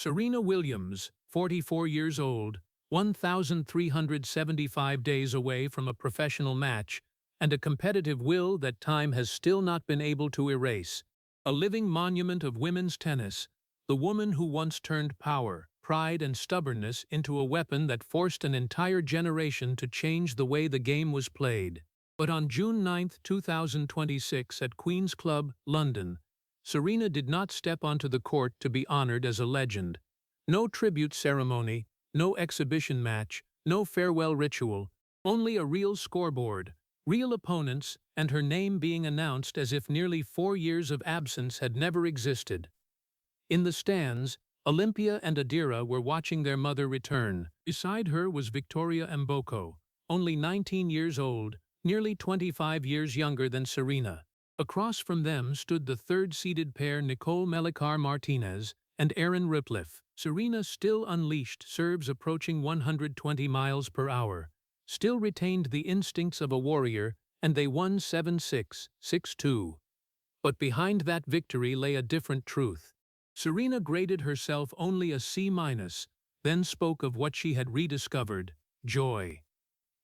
Serena Williams, 44 years old, 1,375 days away from a professional match, and a competitive will that time has still not been able to erase. A living monument of women's tennis, the woman who once turned power, pride, and stubbornness into a weapon that forced an entire generation to change the way the game was played. But on June 9, 2026, at Queen's Club, London, Serena did not step onto the court to be honored as a legend. No tribute ceremony, no exhibition match, no farewell ritual, only a real scoreboard, real opponents, and her name being announced as if nearly 4 years of absence had never existed. In the stands, Olympia and Adira were watching their mother return. Beside her was Victoria Mboko, only 19 years old, nearly 25 years younger than Serena. Across from them stood the third-seeded pair Nicole Mellicar-Martinez and Erin Ritliff. Serena, still unleashed, serves approaching 120 miles per hour, still retained the instincts of a warrior, and they won 7-6, 6-2. But behind that victory lay a different truth. Serena graded herself only a C-, then spoke of what she had rediscovered: joy.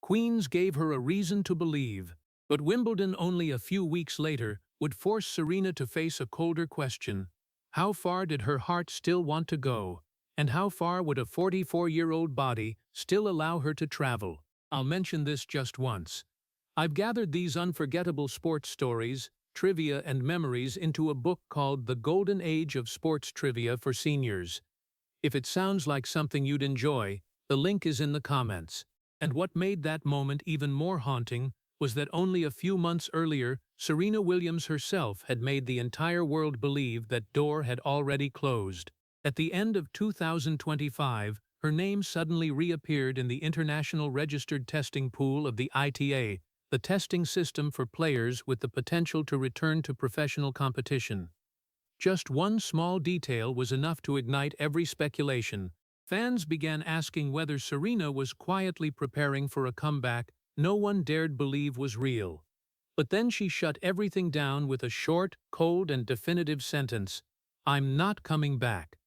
Queens gave her a reason to believe, but Wimbledon only a few weeks later would force Serena to face a colder question. How far did her heart still want to go? And how far would a 44-year-old body still allow her to travel? I'll mention this just once. I've gathered these unforgettable sports stories, trivia, and memories into a book called The Golden Age of Sports Trivia for Seniors. If it sounds like something you'd enjoy, the link is in the comments. And what made that moment even more haunting was that only a few months earlier, Serena Williams herself had made the entire world believe that door had already closed. At the end of 2025, her name suddenly reappeared in the International Registered Testing Pool of the ITA, the testing system for players with the potential to return to professional competition. Just one small detail was enough to ignite every speculation. Fans began asking whether Serena was quietly preparing for a comeback no one dared believe was real. But then she shut everything down with a short, cold, and definitive sentence: "I'm not coming back."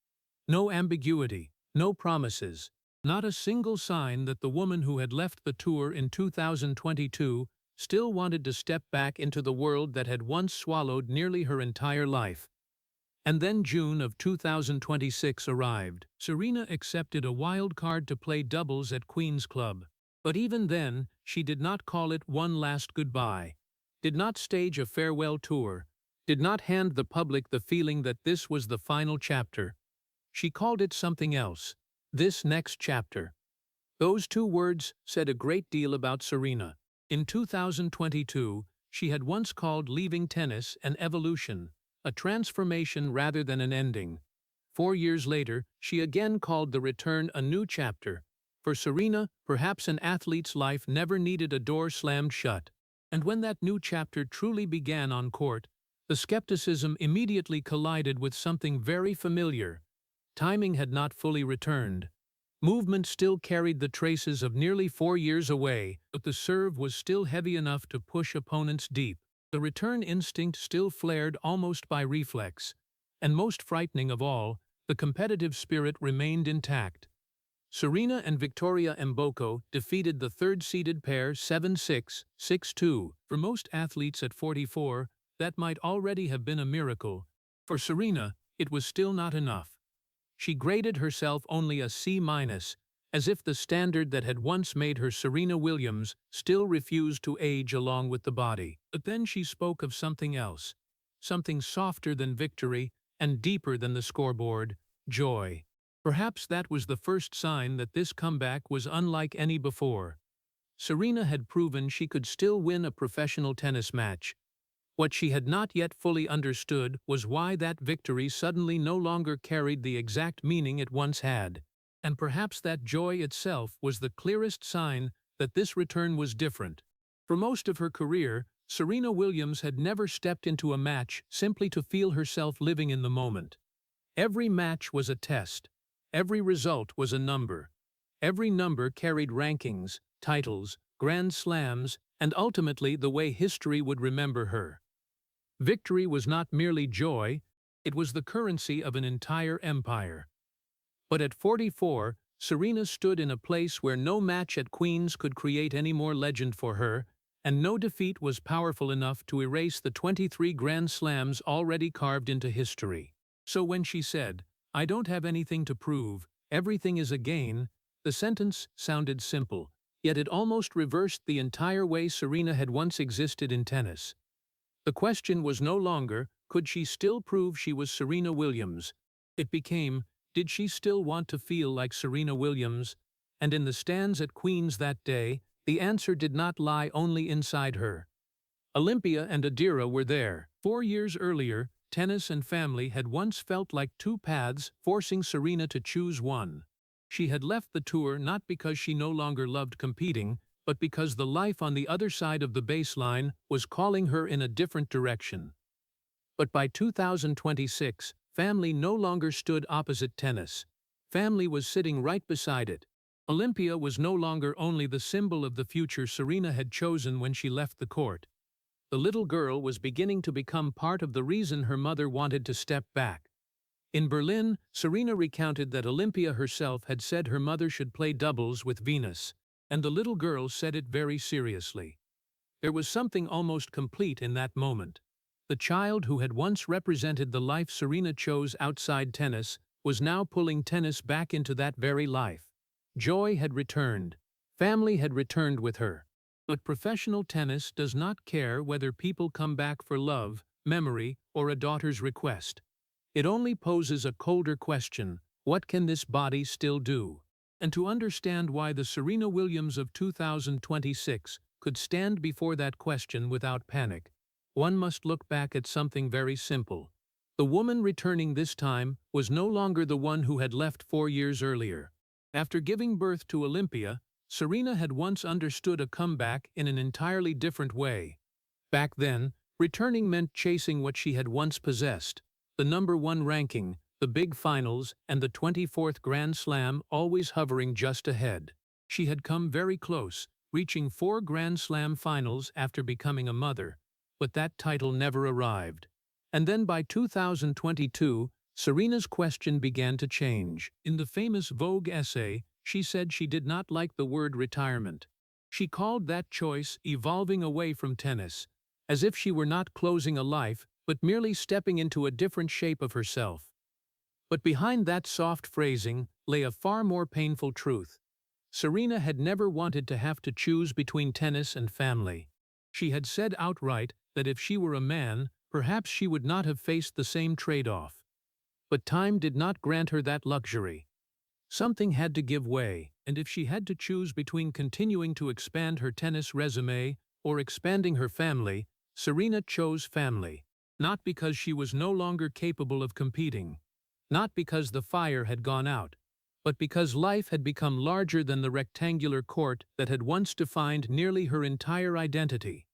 No ambiguity, no promises, not a single sign that the woman who had left the tour in 2022 still wanted to step back into the world that had once swallowed nearly her entire life. And then June of 2026 arrived. Serena accepted a wild card to play doubles at Queen's Club. But even then, she did not call it one last goodbye, did not stage a farewell tour, did not hand the public the feeling that this was the final chapter. She called it something else: this next chapter. Those two words said a great deal about Serena. In 2022, she had once called leaving tennis an evolution, a transformation rather than an ending. 4 years later, she again called the return a new chapter. For Serena, perhaps an athlete's life never needed a door slammed shut. And when that new chapter truly began on court, the skepticism immediately collided with something very familiar. Timing had not fully returned. Movement still carried the traces of nearly 4 years away, but the serve was still heavy enough to push opponents deep. The return instinct still flared almost by reflex. And most frightening of all, the competitive spirit remained intact. Serena and Victoria Mboko defeated the third-seeded pair 7-6, 6-2. For most athletes at 44, that might already have been a miracle. For Serena, it was still not enough. She graded herself only a C-, as if the standard that had once made her Serena Williams still refused to age along with the body. But then she spoke of something else, something softer than victory and deeper than the scoreboard: joy. Perhaps that was the first sign that this comeback was unlike any before. Serena had proven she could still win a professional tennis match. What she had not yet fully understood was why that victory suddenly no longer carried the exact meaning it once had. And perhaps that joy itself was the clearest sign that this return was different. For most of her career, Serena Williams had never stepped into a match simply to feel herself living in the moment. Every match was a test. Every result was a number. Every number carried rankings, titles, grand slams, and ultimately the way history would remember her. Victory was not merely joy, it was the currency of an entire empire. But at 44, Serena stood in a place where no match at Queen's could create any more legend for her, and no defeat was powerful enough to erase the 23 Grand Slams already carved into history. So when she said, "I don't have anything to prove, everything is a gain," the sentence sounded simple, yet it almost reversed the entire way Serena had once existed in tennis. The question was no longer, could she still prove she was Serena Williams? It became, did she still want to feel like Serena Williams? And in the stands at Queen's that day, the answer did not lie only inside her. Olympia and Adira were there. 4 years earlier, tennis and family had once felt like two paths, forcing Serena to choose one. She had left the tour not because she no longer loved competing, but because the life on the other side of the baseline was calling her in a different direction. But by 2026, family no longer stood opposite tennis. Family was sitting right beside it. Olympia was no longer only the symbol of the future Serena had chosen when she left the court. The little girl was beginning to become part of the reason her mother wanted to step back. In Berlin, Serena recounted that Olympia herself had said her mother should play doubles with Venus, and the little girl said it very seriously. There was something almost complete in that moment. The child who had once represented the life Serena chose outside tennis was now pulling tennis back into that very life. Joy had returned. Family had returned with her. But professional tennis does not care whether people come back for love, memory, or a daughter's request. It only poses a colder question: what can this body still do? And to understand why the Serena Williams of 2026 could stand before that question without panic, one must look back at something very simple. The woman returning this time was no longer the one who had left 4 years earlier. After giving birth to Olympia, Serena had once understood a comeback in an entirely different way. Back then, returning meant chasing what she had once possessed: the #1 ranking, the big finals, and the 24th Grand Slam always hovering just ahead. She had come very close, reaching 4 Grand Slam finals after becoming a mother, but that title never arrived. And then by 2022, Serena's question began to change. In the famous Vogue essay, she said she did not like the word retirement. She called that choice evolving away from tennis, as if she were not closing a life, but merely stepping into a different shape of herself. But behind that soft phrasing lay a far more painful truth. Serena had never wanted to have to choose between tennis and family. She had said outright that if she were a man, perhaps she would not have faced the same trade-off. But time did not grant her that luxury. Something had to give way, and if she had to choose between continuing to expand her tennis resume or expanding her family, Serena chose family. Not because she was no longer capable of competing, not because the fire had gone out, but because life had become larger than the rectangular court that had once defined nearly her entire identity.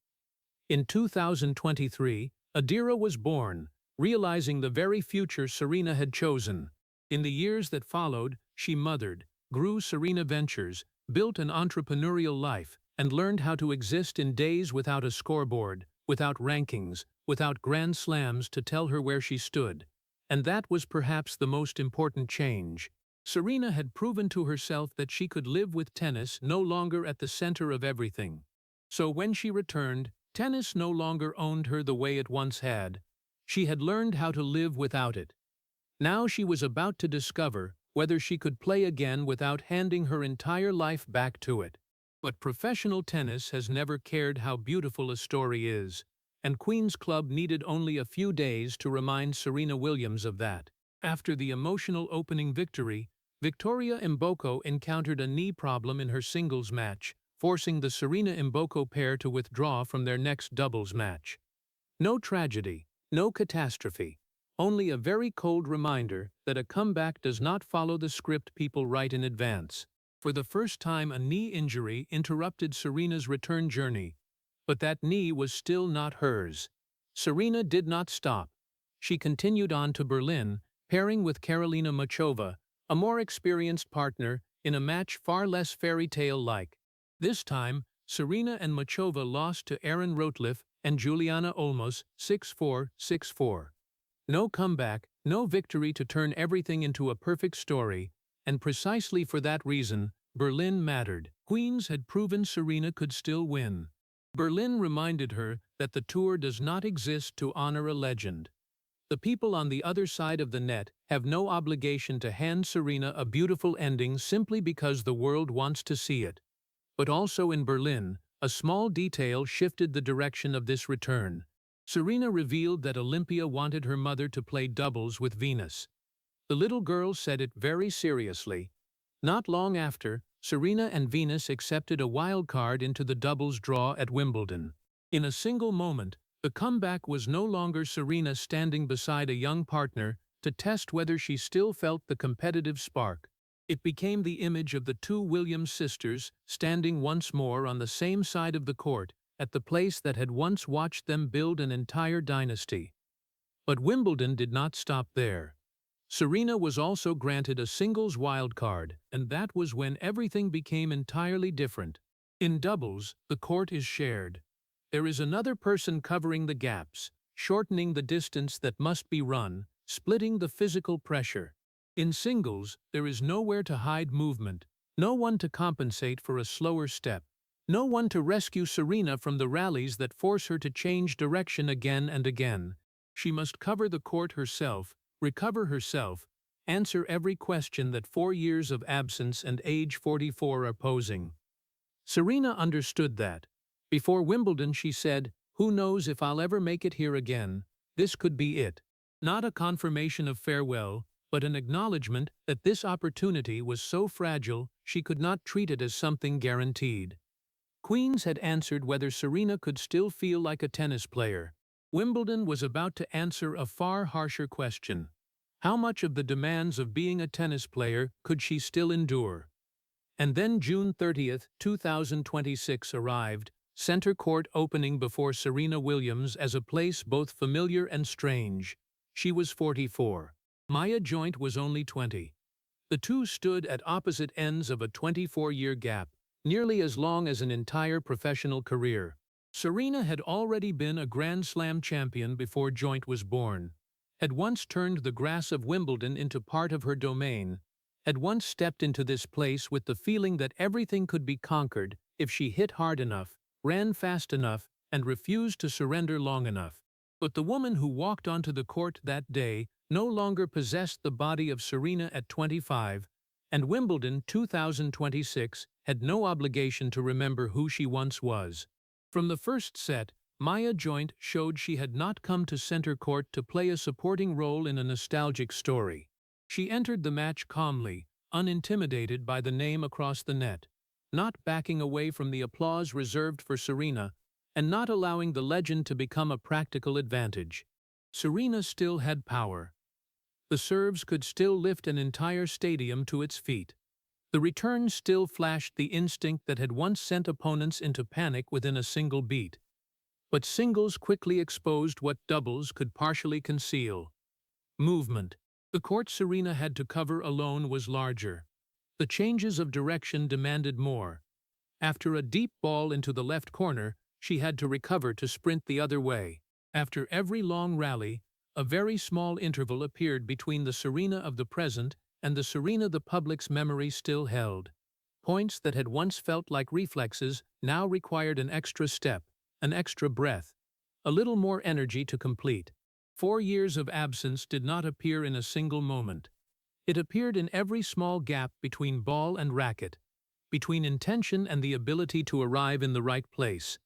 In 2023, Adira was born, realizing the very future Serena had chosen. In the years that followed, she mothered, grew Serena Ventures, built an entrepreneurial life, and learned how to exist in days without a scoreboard, without rankings, without Grand Slams to tell her where she stood. And that was perhaps the most important change. Serena had proven to herself that she could live with tennis no longer at the center of everything. So when she returned, tennis no longer owned her the way it once had. She had learned how to live without it. Now she was about to discover whether she could play again without handing her entire life back to it. But professional tennis has never cared how beautiful a story is, and Queen's Club needed only a few days to remind Serena Williams of that. After the emotional opening victory, Victoria Mboko encountered a knee problem in her singles match, forcing the Serena Mboko pair to withdraw from their next doubles match. No tragedy, no catastrophe, only a very cold reminder that a comeback does not follow the script people write in advance. For the first time, a knee injury interrupted Serena's return journey, but that knee was still not hers. Serena did not stop. She continued on to Berlin, pairing with Karolina Muchova, a more experienced partner, in a match far less fairy tale-like. This time, Serena and Muchova lost to Erin Routliffe and Juliana Olmos 6-4, 6-4. No comeback, no victory to turn everything into a perfect story, And precisely for that reason, Berlin mattered. Queens had proven Serena could still win. Berlin reminded her that the tour does not exist to honor a legend. The people on the other side of the net have no obligation to hand Serena a beautiful ending simply because the world wants to see it. But also in Berlin, a small detail shifted the direction of this return. Serena revealed that Olympia wanted her mother to play doubles with Venus. The little girl said it very seriously. Not long after, Serena and Venus accepted a wild card into the doubles draw at Wimbledon. In a single moment, the comeback was no longer Serena standing beside a young partner to test whether she still felt the competitive spark. It became the image of the two Williams sisters standing once more on the same side of the court at the place that had once watched them build an entire dynasty. But Wimbledon did not stop there. Serena was also granted a singles wildcard, and that was when everything became entirely different. In doubles, the court is shared. There is another person covering the gaps, shortening the distance that must be run, splitting the physical pressure. In singles, there is nowhere to hide movement, no one to compensate for a slower step, no one to rescue Serena from the rallies that force her to change direction again and again. She must cover the court herself, recover herself, answer every question that 4 years of absence and age 44 are posing. Serena understood that. Before Wimbledon she said, "Who knows if I'll ever make it here again? This could be it." Not a confirmation of farewell, but an acknowledgement that this opportunity was so fragile she could not treat it as something guaranteed. Queens had answered whether Serena could still feel like a tennis player. Wimbledon was about to answer a far harsher question. How much of the demands of being a tennis player could she still endure? And then June 30th, 2026 arrived, center court opening before Serena Williams as a place both familiar and strange. She was 44. Maya Joint was only 20. The two stood at opposite ends of a 24-year gap, nearly as long as an entire professional career. Serena had already been a Grand Slam champion before Joint was born, had once turned the grass of Wimbledon into part of her domain, had once stepped into this place with the feeling that everything could be conquered if she hit hard enough, ran fast enough, and refused to surrender long enough. But the woman who walked onto the court that day no longer possessed the body of Serena at 25, and Wimbledon 2026 had no obligation to remember who she once was. From the first set, Maya Joint showed she had not come to center court to play a supporting role in a nostalgic story. She entered the match calmly, unintimidated by the name across the net, not backing away from the applause reserved for Serena, and not allowing the legend to become a practical advantage. Serena still had power. The serves could still lift an entire stadium to its feet. The return still flashed the instinct that had once sent opponents into panic within a single beat. But singles quickly exposed what doubles could partially conceal. Movement. The court Serena had to cover alone was larger. The changes of direction demanded more. After a deep ball into the left corner, she had to recover to sprint the other way. After every long rally, a very small interval appeared between the Serena of the present and the Serena the public's memory still held. Points that had once felt like reflexes now required an extra step, an extra breath, a little more energy to complete. 4 years of absence did not appear in a single moment. It appeared in every small gap between ball and racket, between intention and the ability to arrive in the right place.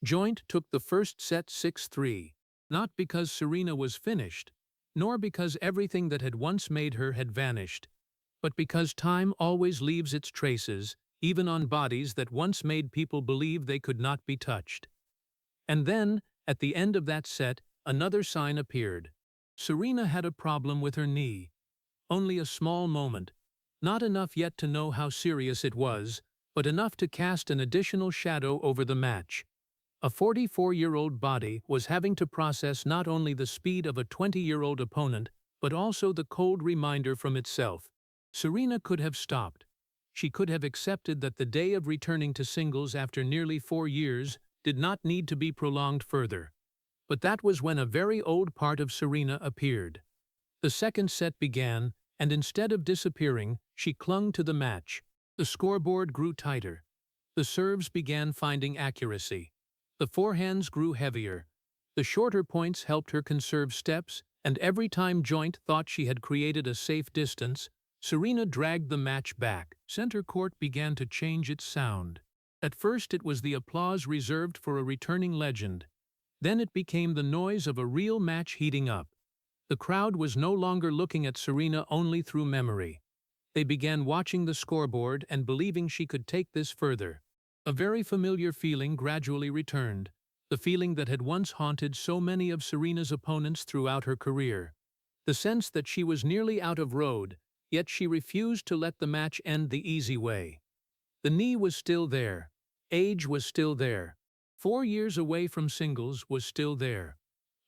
Joint took the first set 6-3, not because Serena was finished, nor because everything that had once made her had vanished, but because time always leaves its traces, even on bodies that once made people believe they could not be touched. And then, at the end of that set, another sign appeared. Serena had a problem with her knee. Only a small moment. Not enough yet to know how serious it was, but enough to cast an additional shadow over the match. A 44-year-old body was having to process not only the speed of a 20-year-old opponent, but also the cold reminder from itself. Serena could have stopped. She could have accepted that the day of returning to singles after nearly 4 years did not need to be prolonged further. But that was when a very old part of Serena appeared. The second set began, and instead of disappearing, she clung to the match. The scoreboard grew tighter. The serves began finding accuracy. The forehands grew heavier. The shorter points helped her conserve steps, and every time Joint thought she had created a safe distance, Serena dragged the match back. Center court began to change its sound. At first it was the applause reserved for a returning legend. Then it became the noise of a real match heating up. The crowd was no longer looking at Serena only through memory. They began watching the scoreboard and believing she could take this further. A very familiar feeling gradually returned, the feeling that had once haunted so many of Serena's opponents throughout her career. The sense that she was nearly out of road, yet she refused to let the match end the easy way. The knee was still there. Age was still there. 4 years away from singles was still there.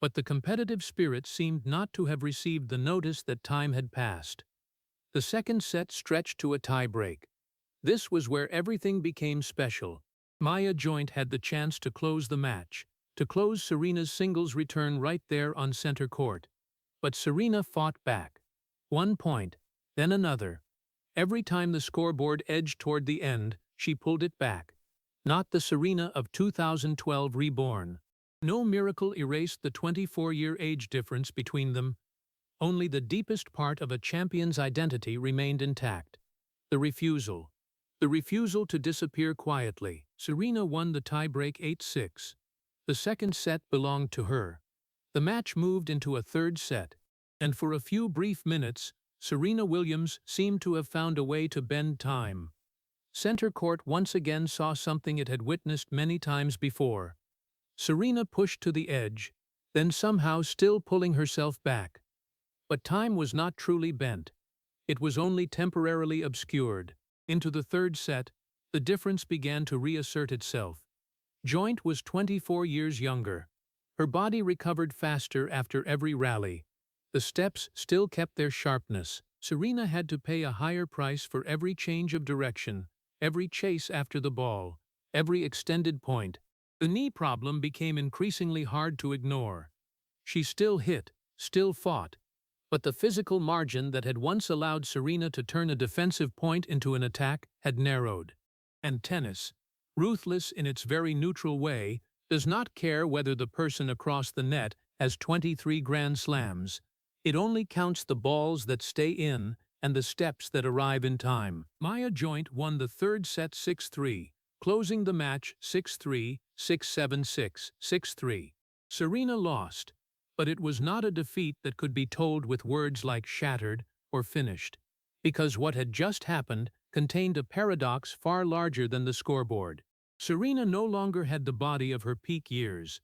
But the competitive spirit seemed not to have received the notice that time had passed. The second set stretched to a tie-break. This was where everything became special. Maya Joint had the chance to close the match, to close Serena's singles return right there on center court. But Serena fought back. 1 point, then another. Every time the scoreboard edged toward the end, she pulled it back. Not the Serena of 2012 reborn. No miracle erased the 24-year age difference between them. Only the deepest part of a champion's identity remained intact. The refusal. The refusal to disappear quietly. Serena won the tiebreak 8-6. The second set belonged to her. The match moved into a third set, and for a few brief minutes, Serena Williams seemed to have found a way to bend time. Center court once again saw something it had witnessed many times before. Serena pushed to the edge, then somehow still pulling herself back. But time was not truly bent. It was only temporarily obscured. Into the third set, the difference began to reassert itself. Joint was 24 years younger. Her body recovered faster after every rally. The steps still kept their sharpness. Serena had to pay a higher price for every change of direction, every chase after the ball, every extended point. The knee problem became increasingly hard to ignore. She still hit, still fought, but the physical margin that had once allowed Serena to turn a defensive point into an attack had narrowed. And tennis, ruthless in its very neutral way, does not care whether the person across the net has 23 Grand Slams. It only counts the balls that stay in and the steps that arrive in time. Maya Joint won the third set 6-3, closing the match 6-3, 6-7-6, 6-3. Serena lost, but it was not a defeat that could be told with words like shattered or finished, because what had just happened contained a paradox far larger than the scoreboard. Serena no longer had the body of her peak years,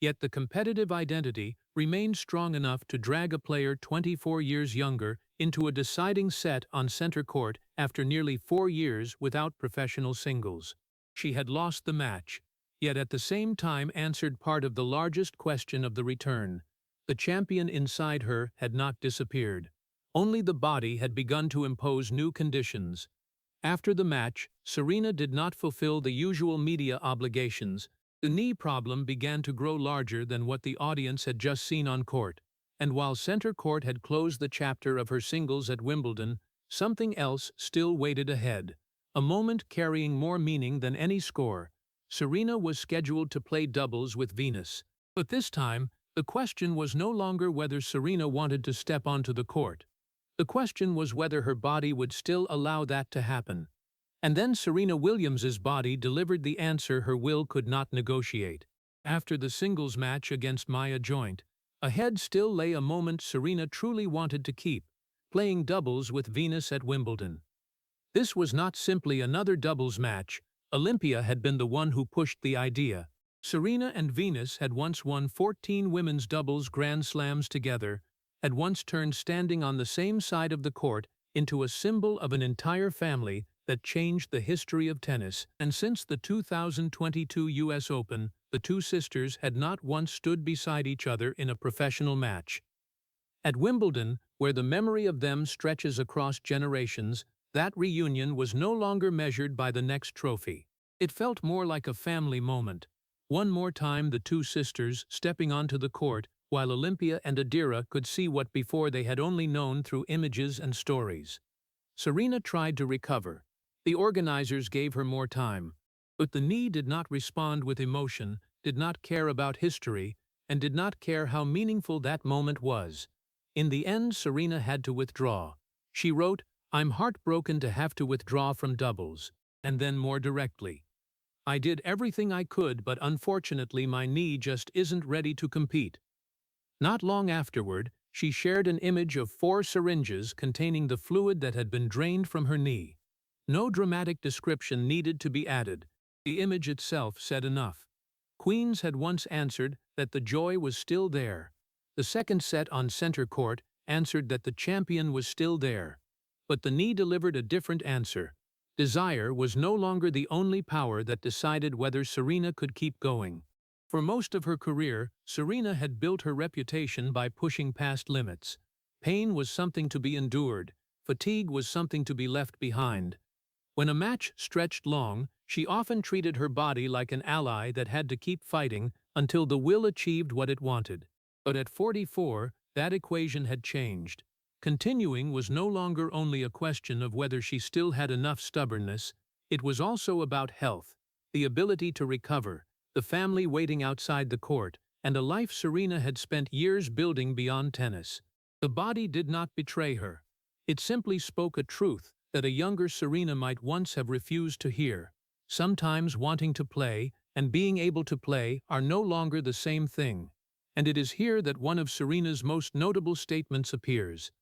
yet the competitive identity remained strong enough to drag a player 24 years younger into a deciding set on center court after nearly 4 years without professional singles. She had lost the match, yet at the same time answered part of the largest question of the return. The champion inside her had not disappeared. Only the body had begun to impose new conditions. After the match, Serena did not fulfill the usual media obligations. The knee problem began to grow larger than what the audience had just seen on court. And while center court had closed the chapter of her singles at Wimbledon, something else still waited ahead. A moment carrying more meaning than any score. Serena was scheduled to play doubles with Venus. But this time, the question was no longer whether Serena wanted to step onto the court. The question was whether her body would still allow that to happen. And then Serena Williams's body delivered the answer her will could not negotiate. After the singles match against Maya Joint, ahead still lay a moment Serena truly wanted to keep, playing doubles with Venus at Wimbledon. This was not simply another doubles match. Olympia had been the one who pushed the idea. Serena and Venus had once won 14 women's doubles Grand Slams together, had once turned standing on the same side of the court into a symbol of an entire family that changed the history of tennis. And since the 2022 US Open, the two sisters had not once stood beside each other in a professional match. At Wimbledon, where the memory of them stretches across generations, that reunion was no longer measured by the next trophy. It felt more like a family moment. One more time the two sisters stepping onto the court, while Olympia and Adira could see what before they had only known through images and stories. Serena tried to recover. The organizers gave her more time. But the knee did not respond with emotion, did not care about history, and did not care how meaningful that moment was. In the end, Serena had to withdraw. She wrote, "I'm heartbroken to have to withdraw from doubles," and then more directly, "I did everything I could, but unfortunately my knee just isn't ready to compete." Not long afterward, she shared an image of 4 syringes containing the fluid that had been drained from her knee. No dramatic description needed to be added. The image itself said enough. Queens had once answered that the joy was still there. The second set on center court answered that the champion was still there. But the knee delivered a different answer. Desire was no longer the only power that decided whether Serena could keep going. For most of her career, Serena had built her reputation by pushing past limits. Pain was something to be endured. Fatigue was something to be left behind. When a match stretched long, she often treated her body like an ally that had to keep fighting until the will achieved what it wanted. But at 44, that equation had changed. Continuing was no longer only a question of whether she still had enough stubbornness, it was also about health, the ability to recover, the family waiting outside the court, and a life Serena had spent years building beyond tennis. The body did not betray her. It simply spoke a truth that a younger Serena might once have refused to hear. Sometimes wanting to play and being able to play are no longer the same thing. And it is here that one of Serena's most notable statements appears.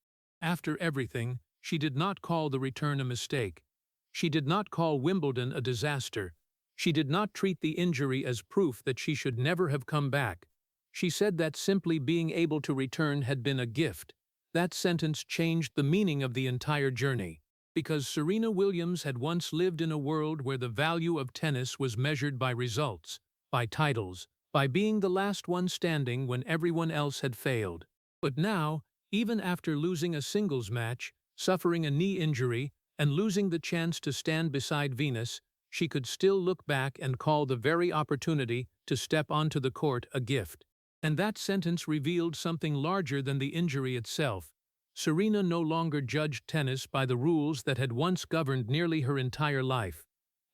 After everything, she did not call the return a mistake. She did not call Wimbledon a disaster. She did not treat the injury as proof that she should never have come back. She said that simply being able to return had been a gift. That sentence changed the meaning of the entire journey. Because Serena Williams had once lived in a world where the value of tennis was measured by results, by titles, by being the last one standing when everyone else had failed. But now, even after losing a singles match, suffering a knee injury, and losing the chance to stand beside Venus, she could still look back and call the very opportunity to step onto the court a gift. And that sentence revealed something larger than the injury itself. Serena no longer judged tennis by the rules that had once governed nearly her entire life.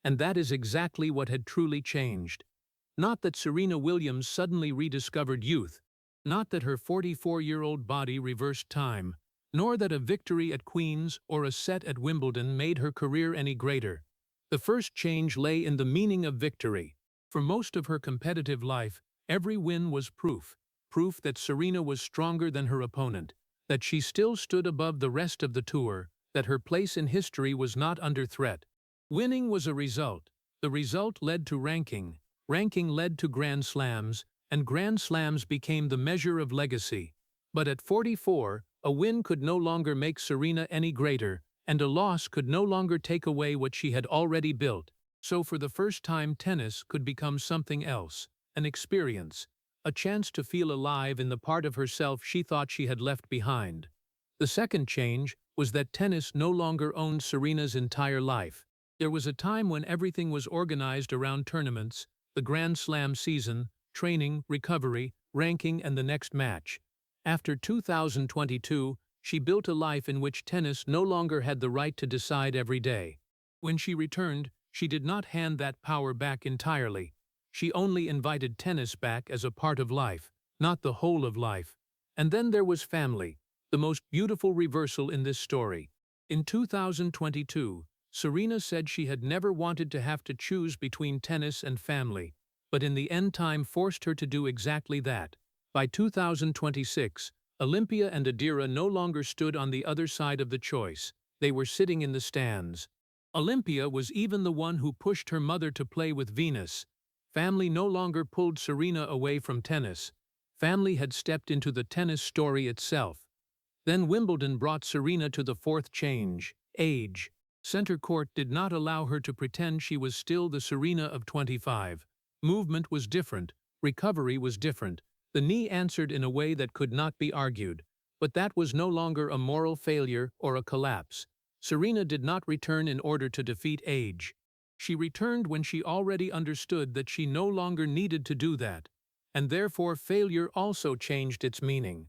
And that is exactly what had truly changed. Not that Serena Williams suddenly rediscovered youth, not that her 44-year-old body reversed time, nor that a victory at Queen's or a set at Wimbledon made her career any greater. The first change lay in the meaning of victory. For most of her competitive life, every win was proof that Serena was stronger than her opponent, that she still stood above the rest of the tour, that her place in history was not under threat. Winning was a result. The result led to ranking. Ranking led to Grand Slams, and Grand Slams became the measure of legacy. But at 44, a win could no longer make Serena any greater, and a loss could no longer take away what she had already built. So for the first time, tennis could become something else, an experience, a chance to feel alive in the part of herself she thought she had left behind. The second change was that tennis no longer owned Serena's entire life. There was a time when everything was organized around tournaments, the Grand Slam season, training, recovery, ranking, and the next match. After 2022, she built a life in which tennis no longer had the right to decide every day. When she returned, she did not hand that power back entirely. She only invited tennis back as a part of life, not the whole of life. And then there was family, the most beautiful reversal in this story. In 2022, Serena said she had never wanted to have to choose between tennis and family, but in the end time forced her to do exactly that. By 2026, Olympia and Adira no longer stood on the other side of the choice. They were sitting in the stands. Olympia was even the one who pushed her mother to play with Venus. Family no longer pulled Serena away from tennis. Family had stepped into the tennis story itself. Then Wimbledon brought Serena to the fourth change, age. Center court did not allow her to pretend she was still the Serena of 25. Movement was different. Recovery was different. The knee answered in a way that could not be argued. But that was no longer a moral failure or a collapse. Serena did not return in order to defeat age. She returned when she already understood that she no longer needed to do that. and therefore failure also changed its meaning.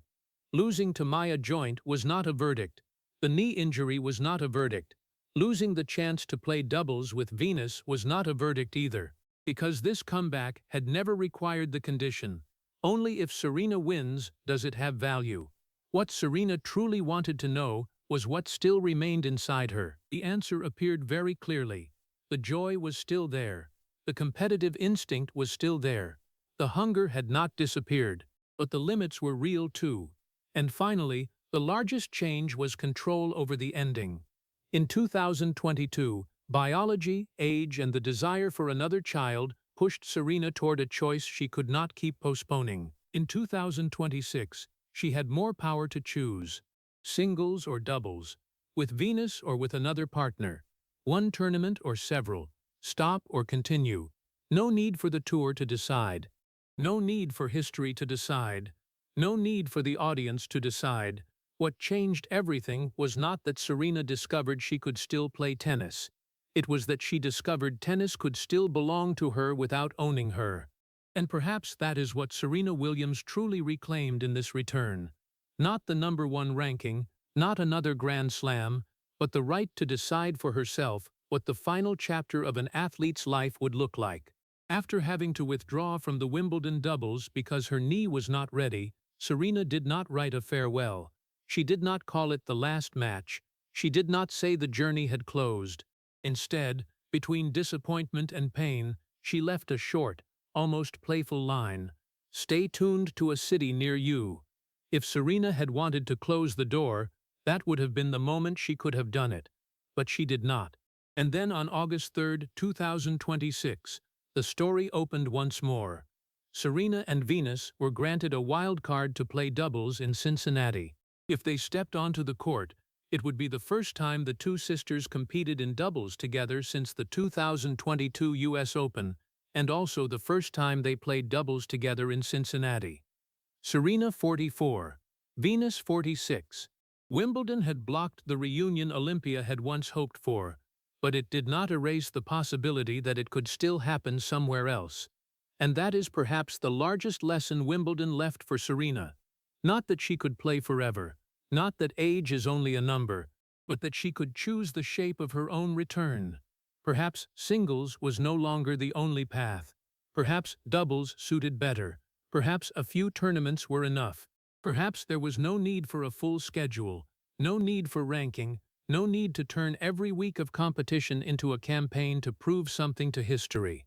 Losing to Maya Joint was not a verdict. The knee injury was not a verdict. Losing the chance to play doubles with Venus was not a verdict either, because this comeback had never required the condition. Only if Serena wins does it have value. What Serena truly wanted to know was what still remained inside her. The answer appeared very clearly. The joy was still there. The competitive instinct was still there. The hunger had not disappeared, but the limits were real too. And finally, the largest change was control over the ending. In 2022, biology, age, and the desire for another child pushed Serena toward a choice she could not keep postponing. In 2026, she had more power to choose: singles or doubles, with Venus or with another partner, one tournament or several, stop or continue. No need for the tour to decide. No need for history to decide. No need for the audience to decide. What changed everything was not that Serena discovered she could still play tennis. It was that she discovered tennis could still belong to her without owning her. And perhaps that is what Serena Williams truly reclaimed in this return. Not the #1 ranking, not another Grand Slam, but the right to decide for herself what the final chapter of an athlete's life would look like. After having to withdraw from the Wimbledon doubles because her knee was not ready, Serena did not write a farewell. She did not call it the last match. She did not say the journey had closed. Instead, between disappointment and pain, she left a short, almost playful line: "Stay tuned to a city near you." If Serena had wanted to close the door, that would have been the moment she could have done it. But she did not. And then on August 3, 2026, the story opened once more. Serena and Venus were granted a wild card to play doubles in Cincinnati. If they stepped onto the court, it would be the first time the two sisters competed in doubles together since the 2022 U.S. Open, and also the first time they played doubles together in Cincinnati. Serena 44, Venus 46. Wimbledon had blocked the reunion Olympia had once hoped for, but it did not erase the possibility that it could still happen somewhere else. And that is perhaps the largest lesson Wimbledon left for Serena. Not that she could play forever, not that age is only a number, but that she could choose the shape of her own return. Perhaps singles was no longer the only path. Perhaps doubles suited better. Perhaps a few tournaments were enough. Perhaps there was no need for a full schedule, no need for ranking, no need to turn every week of competition into a campaign to prove something to history.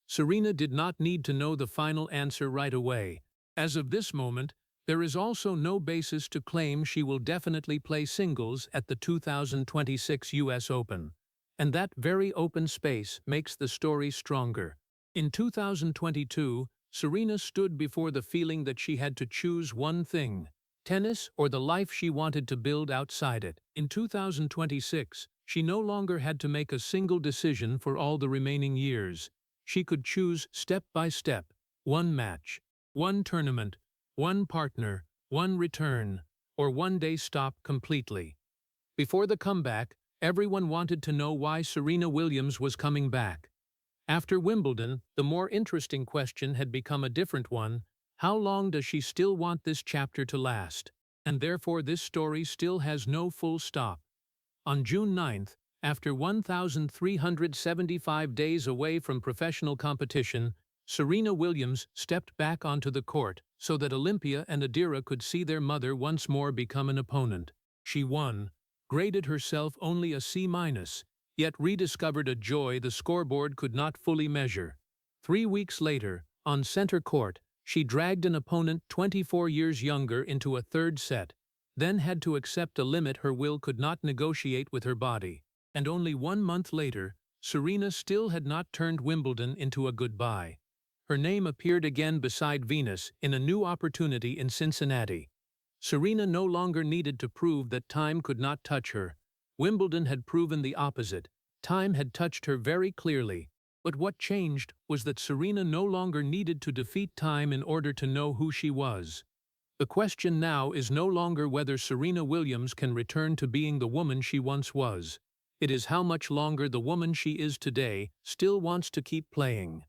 Serena did not need to know the final answer right away. As of this moment, there is also no basis to claim she will definitely play singles at the 2026 U.S. Open. And that very open space makes the story stronger. In 2022, Serena stood before the feeling that she had to choose one thing: tennis or the life she wanted to build outside it. In 2026, she no longer had to make a single decision for all the remaining years. She could choose step by step: one match, one tournament, one partner, one return, or one day stop completely. Before the comeback, everyone wanted to know why Serena Williams was coming back. After Wimbledon, the more interesting question had become a different one: how long does she still want this chapter to last? And therefore this story still has no full stop. On June 9th, after 1,375 days away from professional competition, Serena Williams stepped back onto the court so that Olympia and Adira could see their mother once more become an opponent. She won, graded herself only a C-, yet rediscovered a joy the scoreboard could not fully measure. 3 weeks later, on center court, she dragged an opponent 24 years younger into a third set, then had to accept a limit her will could not negotiate with her body. And only 1 month later, Serena still had not turned Wimbledon into a goodbye. Her name appeared again beside Venus in a new opportunity in Cincinnati. Serena no longer needed to prove that time could not touch her. Wimbledon had proven the opposite. Time had touched her very clearly. But what changed was that Serena no longer needed to defeat time in order to know who she was. The question now is no longer whether Serena Williams can return to being the woman she once was. It is how much longer the woman she is today still wants to keep playing.